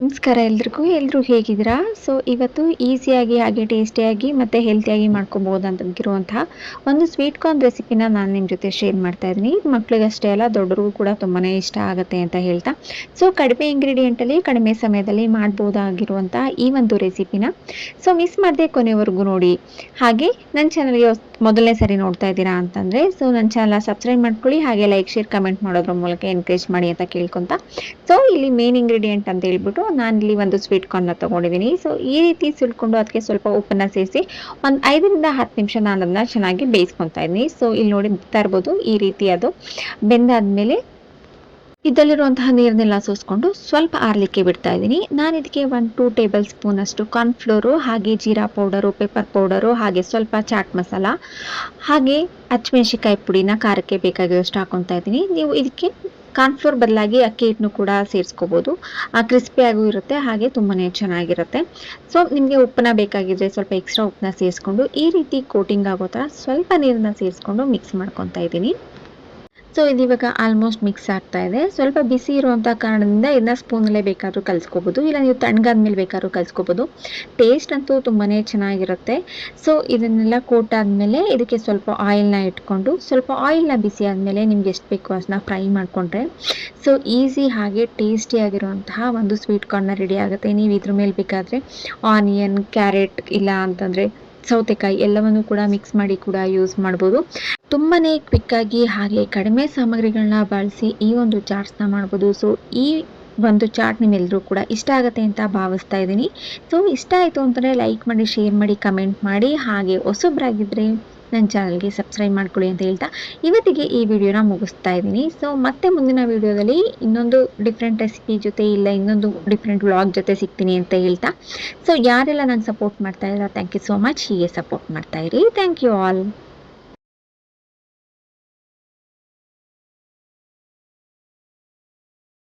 ನಮಸ್ಕಾರ ಎಲ್ರಿಗೂ. ಎಲ್ಲರೂ ಹೇಗಿದ್ದೀರಾ? ಸೊ ಇವತ್ತು ಈಸಿಯಾಗಿ ಹಾಗೆ ಟೇಸ್ಟಿಯಾಗಿ ಮತ್ತು ಹೆಲ್ತಿಯಾಗಿ ಮಾಡ್ಕೊಬೋದಂತಗಿರುವಂತಹ ಒಂದು ಸ್ವೀಟ್ ಕಾರ್ನ್ ರೆಸಿಪಿನ ನಾನು ನಿಮ್ಮ ಜೊತೆ ಶೇರ್ ಮಾಡ್ತಾ ಇದ್ದೀನಿ. ಮಕ್ಕಳಿಗಷ್ಟೇ ಅಲ್ಲ, ದೊಡ್ಡರಿಗೂ ಕೂಡ ತುಂಬಾ ಇಷ್ಟ ಆಗುತ್ತೆ ಅಂತ ಹೇಳ್ತಾ, ಸೊ ಕಡಿಮೆ ಇಂಗ್ರೀಡಿಯೆಂಟಲ್ಲಿ ಕಡಿಮೆ ಸಮಯದಲ್ಲಿ ಮಾಡ್ಬೋದಾಗಿರುವಂತಹ ಈ ಒಂದು ರೆಸಿಪಿನ ಸೊ ಮಿಸ್ ಮಾಡದೆ ಕೊನೆವರೆಗೂ ನೋಡಿ. ಹಾಗೆ ನನ್ನ ಚಾನಲ್ಗೆ ಮೊದಲನೇ ಸರಿ ನೋಡ್ತಾ ಇದ್ದೀರಾ ಅಂತಂದರೆ ಸೊ ನನ್ನ ಚಾನಲ್ ಸಬ್ಸ್ಕ್ರೈಬ್ ಮಾಡ್ಕೊಳ್ಳಿ, ಹಾಗೆ ಲೈಕ್ ಶೇರ್ ಕಮೆಂಟ್ ಮಾಡೋದ್ರ ಮೂಲಕ ಎನ್ಕರೇಜ್ ಮಾಡಿ ಅಂತ ಕೇಳ್ಕೊತ, ಸೊ ಇಲ್ಲಿ ಮೇನ್ ಇಂಗ್ರೀಡಿಯೆಂಟ್ ಅಂತ ಹೇಳ್ಬಿಟ್ಟು ನಾನಿಲ್ಲಿ ಒಂದು ಸ್ವೀಟ್ ಕಾರ್ನ್ ತಗೊಂಡಿದ್ದೀನಿ. ಸೊ ಈ ರೀತಿ ಸುಲ್ಕೊಂಡು ಅದಕ್ಕೆ ಸ್ವಲ್ಪ ಉಪ್ಪನ್ನ ಸೇರಿಸಿ ಒಂದು 5ರಿಂದ 10 ನಿಮಿಷ ನಾನು ಅದನ್ನ ಚೆನ್ನಾಗಿ ಬೇಯಿಸ್ಕೊತಾ ಇದ್ದೀನಿ. ಸೊ ಇಲ್ಲಿ ನೋಡಿ ಬರ್ತಾ ಇರ್ಬೋದು, ಈ ರೀತಿ ಅದು ಬೆಂದಾದ್ಮೇಲೆ ಇದರಲ್ಲಿರುವಂತಹ ನೀರನ್ನೆಲ್ಲ ಸೋಸ್ಕೊಂಡು ಸ್ವಲ್ಪ ಆರ್ಲಿಕ್ಕೆ ಬಿಡ್ತಾ ಇದ್ದೀನಿ. ನಾನು ಇದಕ್ಕೆ 1-2 ಟೇಬಲ್ ಸ್ಪೂನ್ ಅಷ್ಟು ಕಾರ್ನ್ಫ್ಲೋರು, ಹಾಗೆ ಜೀರಾ ಪೌಡರು, ಪೆಪ್ಪರ್ ಪೌಡರು, ಹಾಗೆ ಸ್ವಲ್ಪ ಚಾಟ್ ಮಸಾಲ, ಹಾಗೆ ಹಸಿಮೆಣಸಿಕಾಯಿ ಪುಡಿನ ಖಾರಕ್ಕೆ ಬೇಕಾಗಿರೋಷ್ಟು ಹಾಕೊತಾ ಇದ್ದೀನಿ. ನೀವು ಇದಕ್ಕೆ ಕಾರ್ನ್ಫ್ಲೋರ್ ಬದಲಾಗಿ ಅಕ್ಕಿ ಹಿಟ್ಟನ್ನು ಕೂಡ ಸೇರಿಸ್ಕೋಬೋದು. ಕ್ರಿಸ್ಪಿಯಾಗೂ ಇರುತ್ತೆ, ಹಾಗೆ ತುಂಬಾ ಚೆನ್ನಾಗಿರುತ್ತೆ. ಸೊ ನಿಮಗೆ ಉಪ್ಪನ್ನ ಬೇಕಾಗಿದ್ರೆ ಸ್ವಲ್ಪ ಎಕ್ಸ್ಟ್ರಾ ಉಪ್ಪನ್ನ ಸೇರಿಸ್ಕೊಂಡು ಈ ರೀತಿ ಕೋಟಿಂಗ್ ಆಗೋ ಥರ ಸ್ವಲ್ಪ ನೀರನ್ನ ಸೇರಿಸ್ಕೊಂಡು ಮಿಕ್ಸ್ ಮಾಡ್ಕೊತಾ ಇದ್ದೀನಿ. ಸೊ ಇದು ಇವಾಗ ಆಲ್ಮೋಸ್ಟ್ ಮಿಕ್ಸ್ ಆಗ್ತಾ ಇದೆ. ಸ್ವಲ್ಪ ಬಿಸಿ ಇರುವಂಥ ಕಾರಣದಿಂದ ಇದನ್ನ ಸ್ಪೂನಲ್ಲೇ ಬೇಕಾದರೂ ಕಲಿಸ್ಕೋಬೋದು, ಇಲ್ಲ ನೀವು ತಣ್ಣಗಾದ್ಮೇಲೆ ಬೇಕಾದ್ರೂ ಕಲಿಸ್ಕೋಬೋದು. ಟೇಸ್ಟ್ ಅಂತೂ ತುಂಬಾ ಚೆನ್ನಾಗಿರುತ್ತೆ. ಸೊ ಇದನ್ನೆಲ್ಲ ಕೋಟ್ ಆದಮೇಲೆ ಇದಕ್ಕೆ ಸ್ವಲ್ಪ ಆಯಿಲ್ನ ಇಟ್ಕೊಂಡು, ಸ್ವಲ್ಪ ಆಯಿಲ್ನ ಬಿಸಿ ಆದಮೇಲೆ ನಿಮ್ಗೆ ಎಷ್ಟು ಬೇಕೋ ಅದನ್ನ ಫ್ರೈ ಮಾಡಿಕೊಂಡ್ರೆ ಸೊ ಈಸಿ ಹಾಗೆ ಟೇಸ್ಟಿಯಾಗಿರುವಂತಹ ಒಂದು ಸ್ವೀಟ್ ಕಾರ್ನ ರೆಡಿ ಆಗುತ್ತೆ. ನೀವು ಇದ್ರ ಮೇಲೆ ಬೇಕಾದರೆ ಆನಿಯನ್, ಕ್ಯಾರೆಟ್, ಇಲ್ಲ ಅಂತಂದರೆ ಸೌತೆಕಾಯಿ ಎಲ್ಲವನ್ನು ಕೂಡ ಮಿಕ್ಸ್ ಮಾಡಿ ಕೂಡ ಯೂಸ್ ಮಾಡ್ಬೋದು. ತುಂಬಾ ಕ್ವಿಕ್ಕಾಗಿ ಹಾಗೆ ಕಡಿಮೆ ಸಾಮಗ್ರಿಗಳನ್ನ ಬಳಸಿ ಈ ಒಂದು ಚಾಟ್ಸ್ನ ಮಾಡ್ಬೋದು. ಸೊ ಈ ಒಂದು ಚಾಟ್ ನಿಮ್ಮೆಲ್ಲರೂ ಕೂಡ ಇಷ್ಟ ಆಗುತ್ತೆ ಅಂತ ಭಾವಿಸ್ತಾ ಇದ್ದೀನಿ. ಸೊ ಇಷ್ಟ ಆಯಿತು ಅಂತಂದರೆ ಲೈಕ್ ಮಾಡಿ, ಶೇರ್ ಮಾಡಿ, ಕಮೆಂಟ್ ಮಾಡಿ, ಹಾಗೆ ಹೊಸಬ್ರಾಗಿದ್ದರೆ ನನ್ನ ಚಾನಲ್ಗೆ ಸಬ್ಸ್ಕ್ರೈಬ್ ಮಾಡ್ಕೊಳ್ಳಿ ಅಂತ ಹೇಳ್ತಾ ಇವತ್ತಿಗೆ ಈ ವಿಡಿಯೋನ ಮುಗಿಸ್ತಾ ಇದ್ದೀನಿ. ಸೊ ಮತ್ತೆ ಮುಂದಿನ ವಿಡಿಯೋದಲ್ಲಿ ಇನ್ನೊಂದು ಡಿಫ್ರೆಂಟ್ ರೆಸಿಪಿ ಜೊತೆ, ಇಲ್ಲ ಇನ್ನೊಂದು ಡಿಫ್ರೆಂಟ್ ವ್ಲಾಗ್ ಜೊತೆ ಸಿಗ್ತೀನಿ ಅಂತ ಹೇಳ್ತಾ, ಸೊ ಯಾರೆಲ್ಲ ನಂಗೆ ಸಪೋರ್ಟ್ ಮಾಡ್ತಾ ಇದ್ದಾರೆ ಥ್ಯಾಂಕ್ ಯು ಸೋ ಮಚ್. ಹೀಗೆ ಸಪೋರ್ಟ್ ಮಾಡ್ತಾ ಇರಿ. Thank you all.